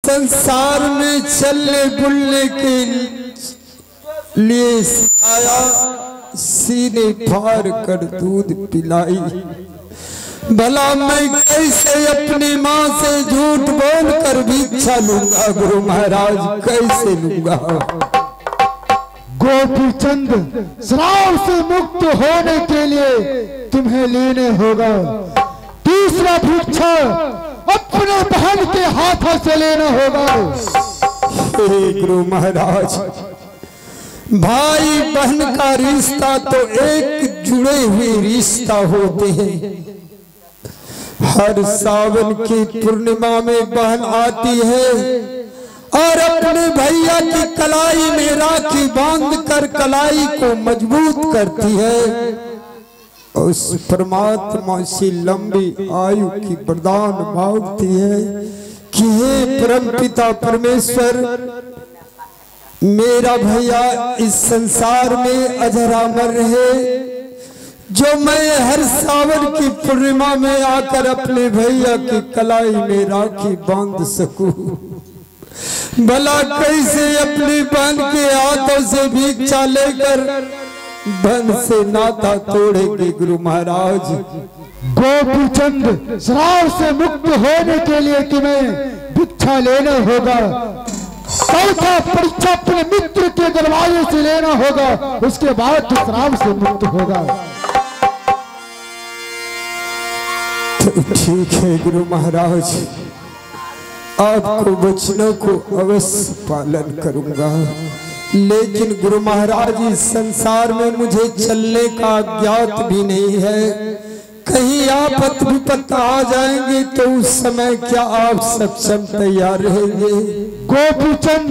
संसार में चलने बुलने के लिए सिखाया, सीने फाड़ कर दूध पिलाई। भला मैं कैसे अपनी माँ से झूठ बोल कर भिक्षा लूंगा गुरु महाराज, कैसे लूंगा। गोपीचंद, श्राप से मुक्त होने के लिए तुम्हें लेने होगा तीसरा भिक्षा, अपने बहन के हाथों से लेना होगा। हे गुरु महाराज, भाई बहन का रिश्ता तो एक जुड़े हुए रिश्ता होते हैं। हर सावन की पूर्णिमा में बहन आती है और अपने भैया की कलाई में राखी बांध कर कलाई को मजबूत करती है। उस परमात्मा से लंबी आयु की वरदान मांगती है कि हे परमपिता परमेश्वर, मेरा भैया इस संसार में अधरा मर रहे, जो मैं हर सावन की पूर्णिमा में आकर अपने भैया की कलाई में राखी बांध सकूं। भला कैसे अपनी बहन के हाथों से भिक्षा लेकर बहन से नाता तोड़ेंगे गुरु महाराज। गोपीचंद, श्राप से मुक्त होने के लिए तुम्हें भिक्षा लेना होगा। चौथा परीक्षा अपने मित्र के दरवाजे से लेना होगा, उसके बाद तो श्राप से मुक्त होगा। तो ठीक है गुरु महाराज, आपको वचनों को अवश्य पालन करूंगा, लेकिन गुरु महाराज इस संसार में मुझे चलने का ज्ञात भी नहीं है। कहीं आफत विपत आ जाएंगे तो उस समय क्या आप सक्षम तैयार रहेंगे? गोपीचंद,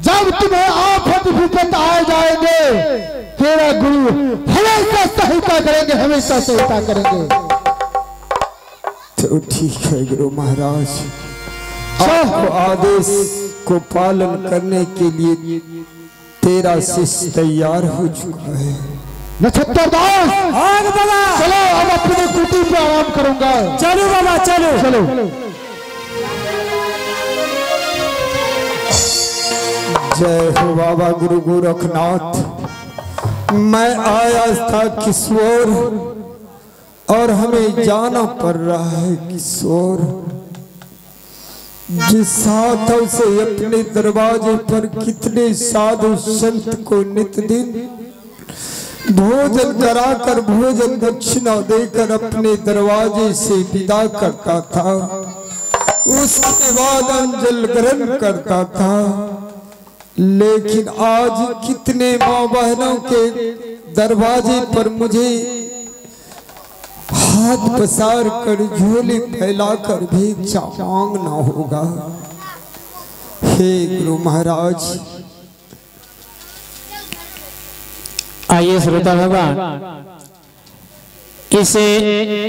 जब तुम्हें आफत विपत आ जाएंगे तेरा गुरु हमेशा सहायता करेंगे, हमेशा सहायता करेंगे। तो ठीक है गुरु महाराज, आपको आदेश को पालन करने के लिए तेरा शिष्य तैयार हो चुका है। नक्षत्र दास, चलो अब अपने कुटी पे आराम करूंगा। चलो बाबा, चलो चलो। जय हो बाबा गुरु गोरखनाथ। मैं आया था किशोर और हमें जाना पड़ रहा है किशोर। जिस हाथों से अपने दरवाजे पर कितने साधु संत को नित दिन भोजन कराकर भोजन दक्षिणा देकर अपने दरवाजे से विदा करता था, उसके बाद अंजल ग्रहण करता था, लेकिन आज कितने माँ बहनों के दरवाजे पर मुझे हाथ पसार कर झोली फैलाकर भिक्षा मांगना होगा। हे गुरु महाराज, आइए श्रोता भगवान, इस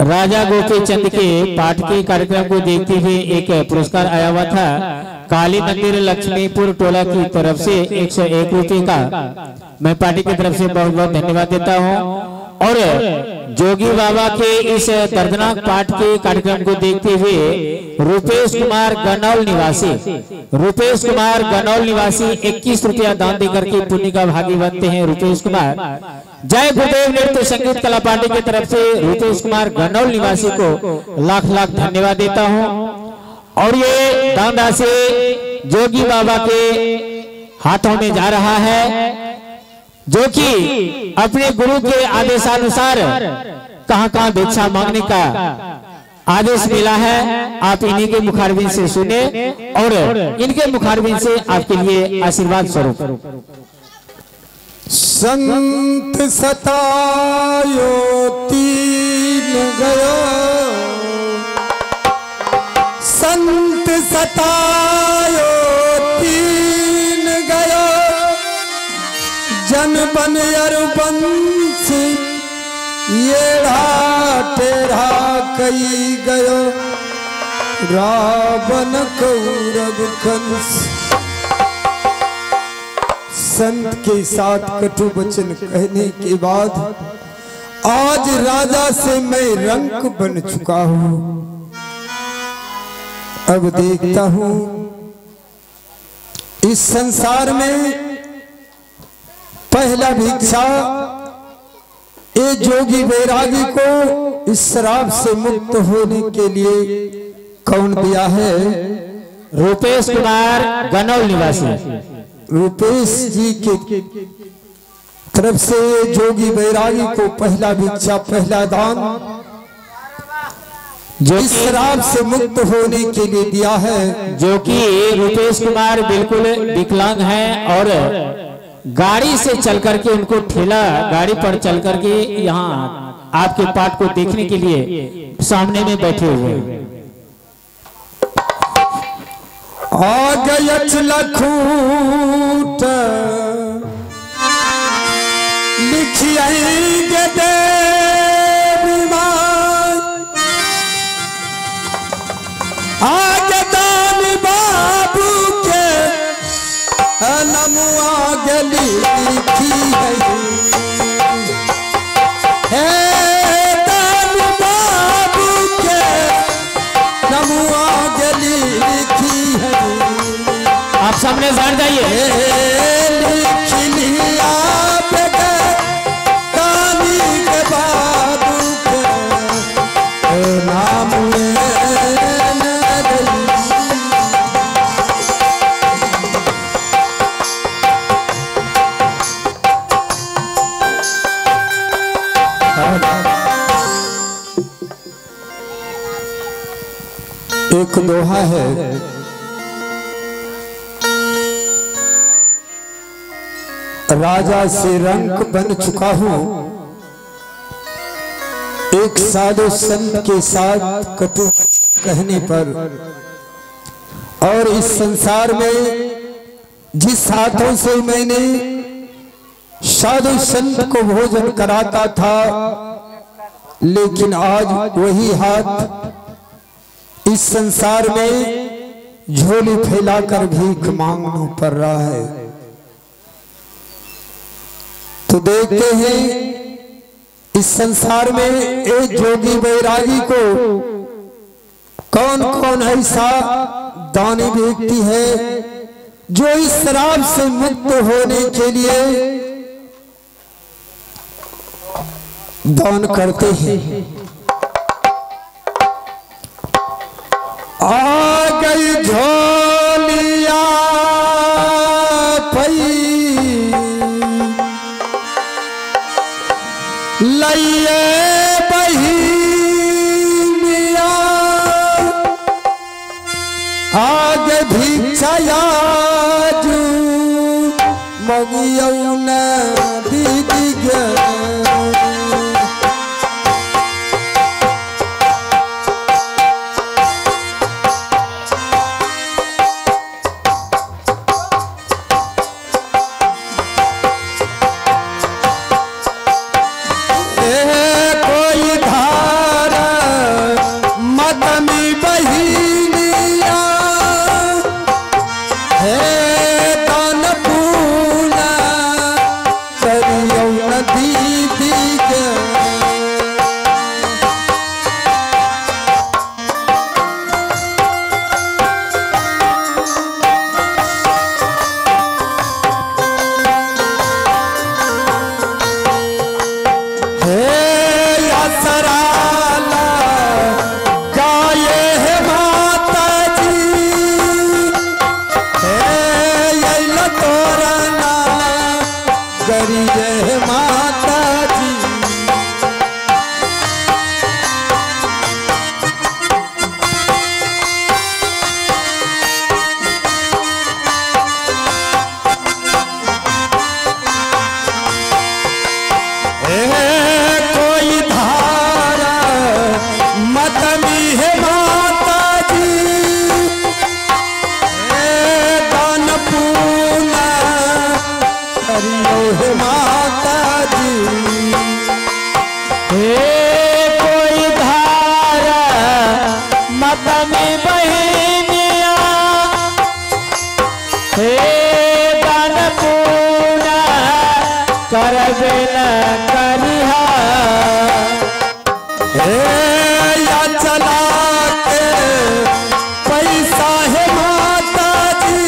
राजा गोपीचंद के पाठ के कार्यक्रम को देखते हुए एक पुरस्कार आया हुआ था काली मंदिर लक्ष्मीपुर टोला की तरफ से 101 रुपये का। मैं पार्टी की तरफ से बहुत बहुत धन्यवाद देता हूं। और जोगी बाबा के इस दर्दनाक पाठ के कार्यक्रम को देखते हुए रुपेश कुमार गनौल निवासी 21 रुपया दान देकर के पुण्य का भागी बनते हैं रुपेश कुमार। जय गुरुदेव नृत्य संगीत कला पार्टी की तरफ से रुपेश कुमार गनौल निवासी को लाख लाख धन्यवाद देता हूं। और ये दान राशि जोगी बाबा के हाथों में जा रहा है, जो कि अपने गुरु के आदेशानुसार कहां कहां भिक्षा मांगने का आदेश मिला है। आप इन्हीं के मुखारबिन से सुने और इनके मुखारबिन से आपके लिए आशीर्वाद स्वरूप। संत सतायो तीन गयो, संत सतायो तीन गयो, जन बन अरबंश येढ़ा टेढ़ा कई गयो, रावण कौरव कंस। संत के साथ कटु वचन कहने के बाद आज राजा से मैं रंक बन चुका हूँ। अब देखता हूँ इस संसार में पहला भिक्षा ये जोगी वैरागी को इस शराब से मुक्त होने के लिए कौन दिया है? रुपेश कुमार गनौल निवासी। रुपेश जी के तरफ से जोगी वैरागी को पहला भिक्षा, पहला दान जो इस शराब से मुक्त होने के लिए दिया है। जो कि रुपेश कुमार बिल्कुल विकलांग हैं और गाड़ी से चल करके उनको ठेला गाड़ी पर चल करके यहाँ आपके पाठ को देखने के लिए सामने में बैठे हुए हैं। आ गया लखूट लिखिएंगे देवी मां, आगे दानी बाबू के नमुआ गली लिखी है, दानी बाबू के नमुआ गली लिखी है। आप सामने जान जाइए। एक दोहा है, राजा से रंक बन चुका हूं, एक साधु संत के साथ कटु कहने पर, और इस संसार में जिस हाथों से मैंने साधु संत को भोजन कराता था, लेकिन आज वही हाथ इस संसार में झोली फैलाकर भीख मांगना पड़ रहा है। तो देखते हैं इस संसार में एक जोगी वैरागी को कौन कौन ऐसा दानी व्यक्ति है जो इस शराब से मुक्त होने के लिए दान करते हैं। आ गई झोलिया पई लइए बहिनिया, आगे भिक्षाया जू मगियौ न दीदी गे। पैसा है माता जी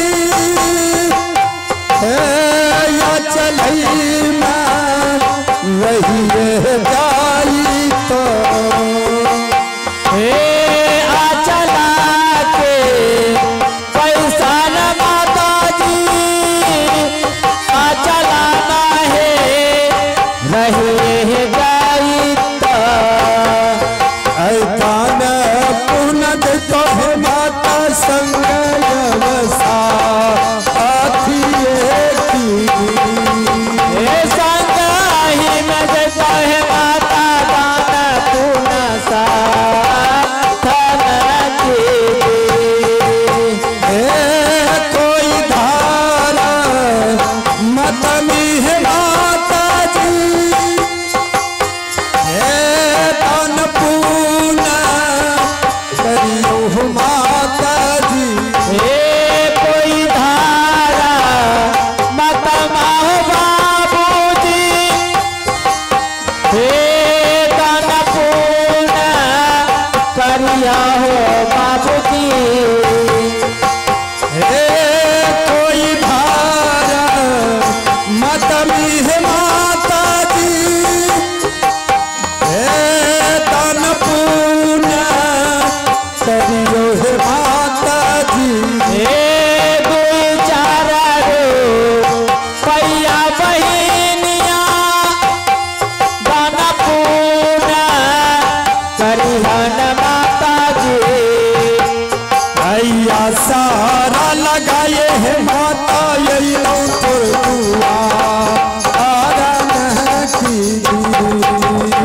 लगाए है माता यही तोर दुआ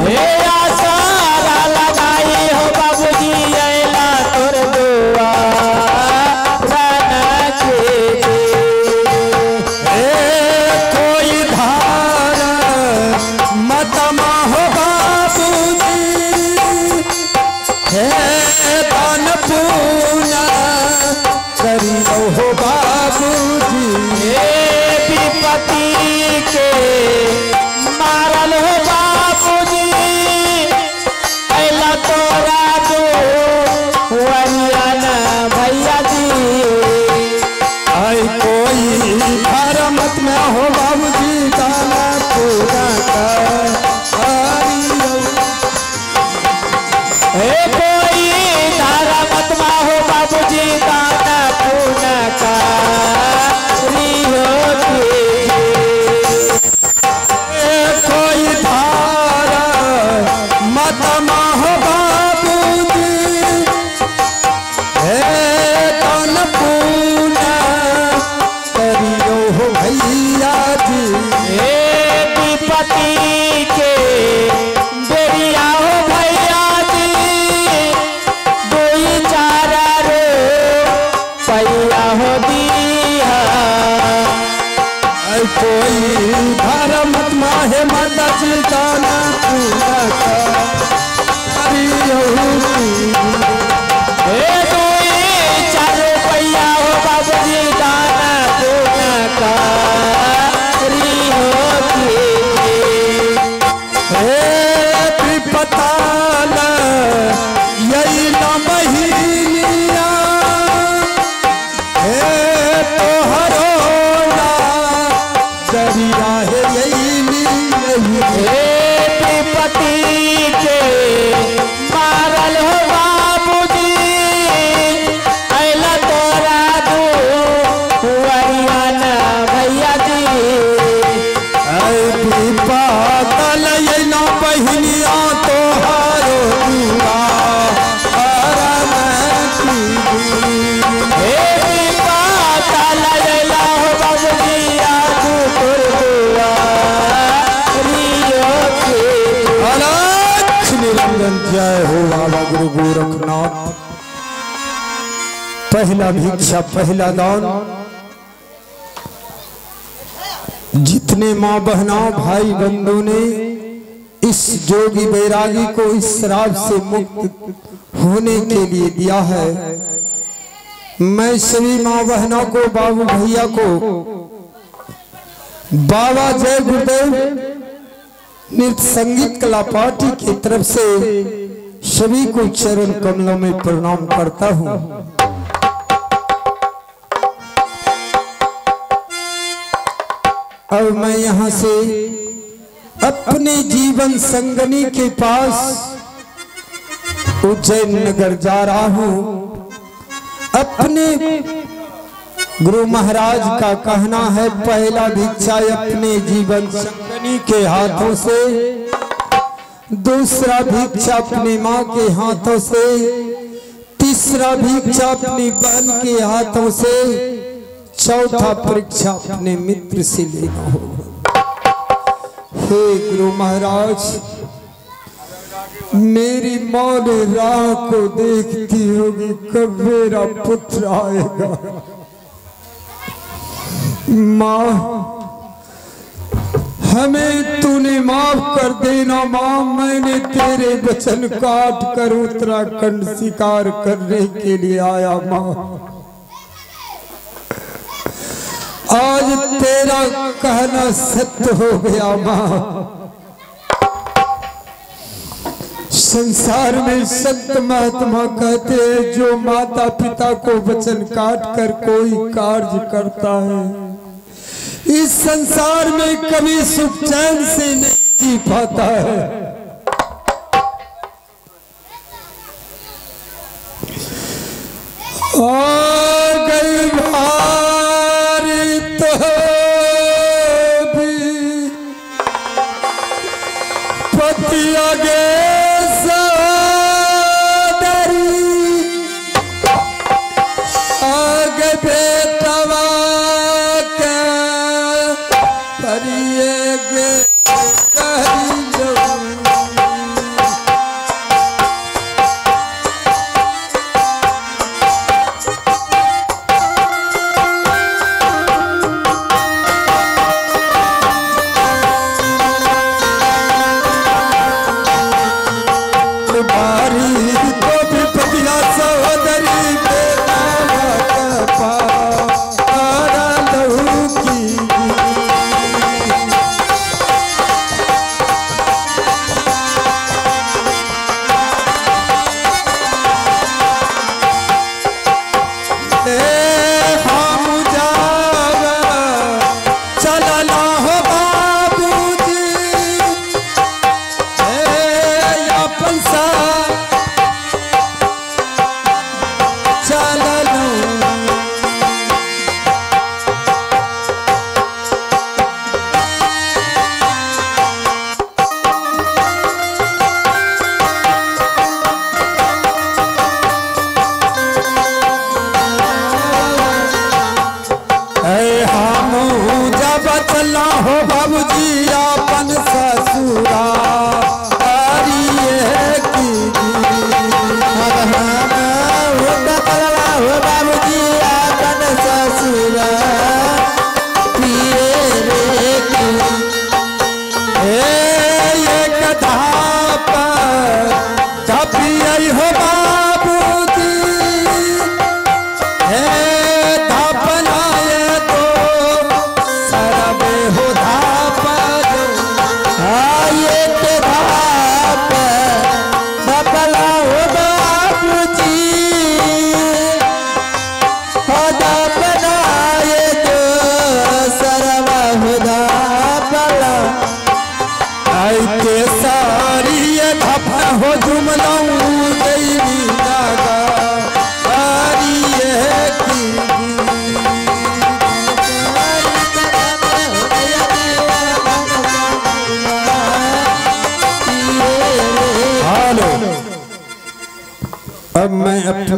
हे आसारा लगाई हो बाबूजी अला तोर दुआ कोई धार मतमा हो बाबूजी हे दान पूना करी हो बाबूजी विपत्ति के मारल हो बाबूजी अला तोरा दो वरियाना भैया जी आई कोई घर मत में हो बाबूजी दाना पूरा कोई धारा मत हो बाबूजी दाना पूना का कोई धारा मत हो बाबूजी हे दान पूना करियो हो भैया जी विपत्ति के बेरिया हो भैया जी कोई चारा रो पैया हो दिया कोई घर मत माहे माता जी दाना पूरा करियो कोई चारो पैया हो बाबूजी दाना पूना का त्रिपताल यही न महीनिया हे तोहरो दरिया है यही त्रिपति के मारल हो बाबूजी अला तोरा दो वरियाना भैया जी त्रिपताल यही न बहिनिया तोहरो जय हो बाबा गुरु गोरखनाथ। पहला भिक्षा पहला दान जितने माँ बहनों भाई बंधु ने इस जोगी बैरागी को इस शराब से मुक्त होने के लिए दिया है, मैं सभी माँ बहनों को बाबू भैया को बाबा जय गुरुदेव नृत्य संगीत कला पार्टी की तरफ से सभी को चरण कमलों में प्रणाम करता हूँ। अब मैं यहाँ से अपने जीवन संगनी के पास उज्जैन नगर जा रहा हूँ। अपने गुरु महाराज का कहना है पहला भिक्षा अपने जीवन संगनी के हाथों से, दूसरा भिक्षा अपनी माँ के हाथों से, तीसरा भिक्षा अपनी बहन के हाथों से, चौथा परीक्षा अपने मित्र से लेना होगा। हे गुरु महाराज, मेरी माँ ने राह को देखती होगी कब मेरा पुत्र आएगा। माँ हमें तूने माफ कर देना माँ, मैंने तेरे वचन काट कर उत्तराखंड शिकार करने के लिए आया माँ। आज तेरा कहना सत्य हो गया माँ। संसार में संत महात्मा कहते हैं जो माता पिता को वचन काट कर कोई कार्य करता है इस संसार में कभी सुख चैन से नहीं जी पाता है। आ गई भारी तो भी पति आगे सदरी आगे बेटा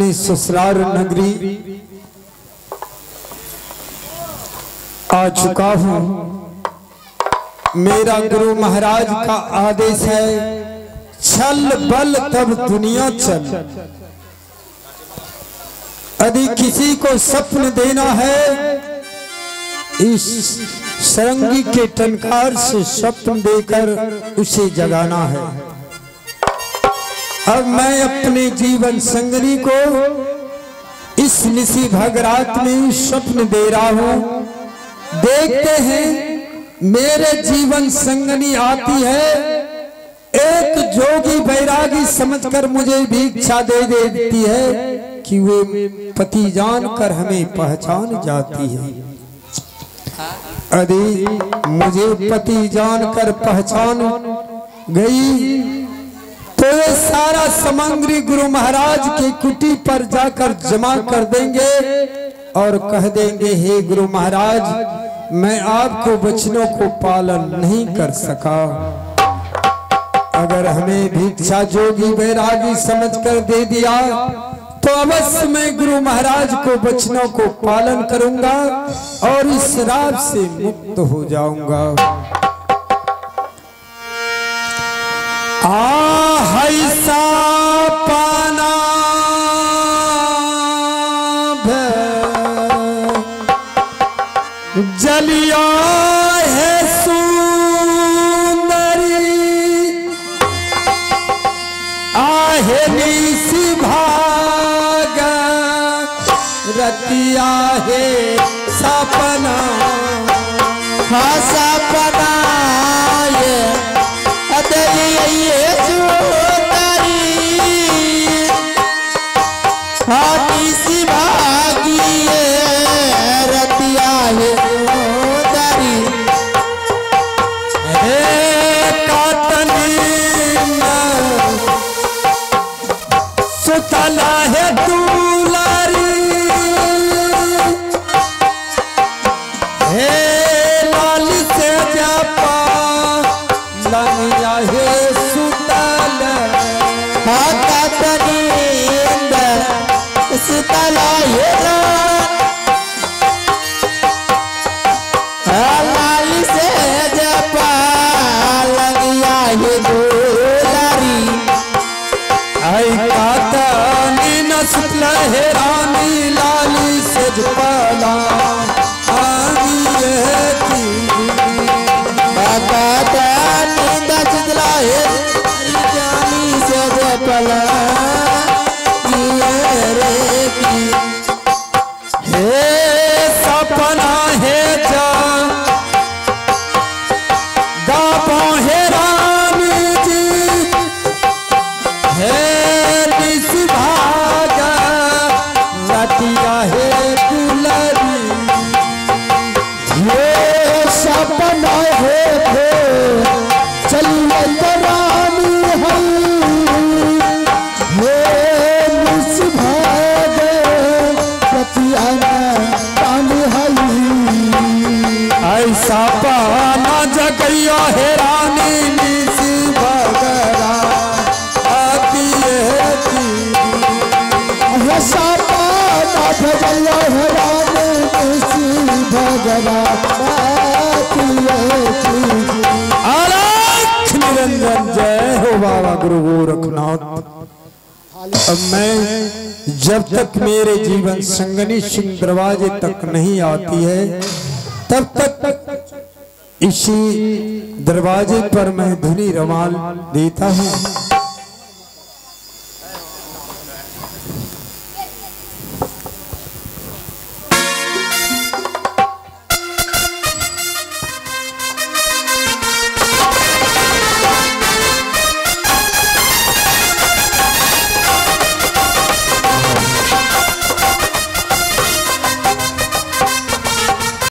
अपने ससुराल नगरी आ चुका हूँ। मेरा गुरु महाराज का आदेश है, छल बल तब दुनिया चल। यदि किसी को स्वप्न देना है, इस सरंगी के टंकार से स्वप्न देकर उसे जगाना है। अब मैं अपने जीवन संगनी को इस निशी भगरात में स्वप्न दे रहा हूं। देखते हैं, मेरे जीवन संगनी आती है, एक जोगी बैरागी समझकर मुझे भिक्षा दे देती है कि वे पति जानकर हमें पहचान जाती है। यदि मुझे पति जानकर पहचान गई तो ये सारा सामग्री गुरु महाराज की कुटी पर जाकर जमा कर देंगे और कह देंगे, हे गुरु महाराज, मैं आपको वचनों को पालन नहीं कर सका। अगर हमें भिक्षा जोगी बैरागी समझकर दे दिया तो अवश्य मैं गुरु महाराज को वचनों को पालन करूंगा और इस श्राप से मुक्त हो जाऊंगा। ऐसा पाना जलिया है सुंदरी, आहेली सी भागा रतिया है सपना। हाँ सपना ये अदलिया सुंदरी, हाथी सी भागी रतिया है सुंदरी। सुतला है दुलारी, हे लाल से जापा लंगिया है सुतल। सुतला है लाल से जापा लंगिया है दुलारी। आई कातनी न सुतला है रानी लाली से जपला आनी की। कातनी न सुतला है रानी से जपला हे सपना है जा गापा है रानी जी, हे निस भागा रतिया है दुलरी। ये सपना है चलिए रानी है, ये निस्भागे पतियाना पानी है। ऐसा पाना जगैया है रानी निस भगरा आती है की। ऐसा पाना जगैया है रानी निस भगरा आती है की। अलख निरंजन जय हो बाबा गुरु गोरखनाथ। अब मैं जब तक मेरे जीवन संगनी सिंह दरवाजे तक नहीं आती है, तब तक इसी दरवाजे पर मैं धुनी रमाल देता हूँ।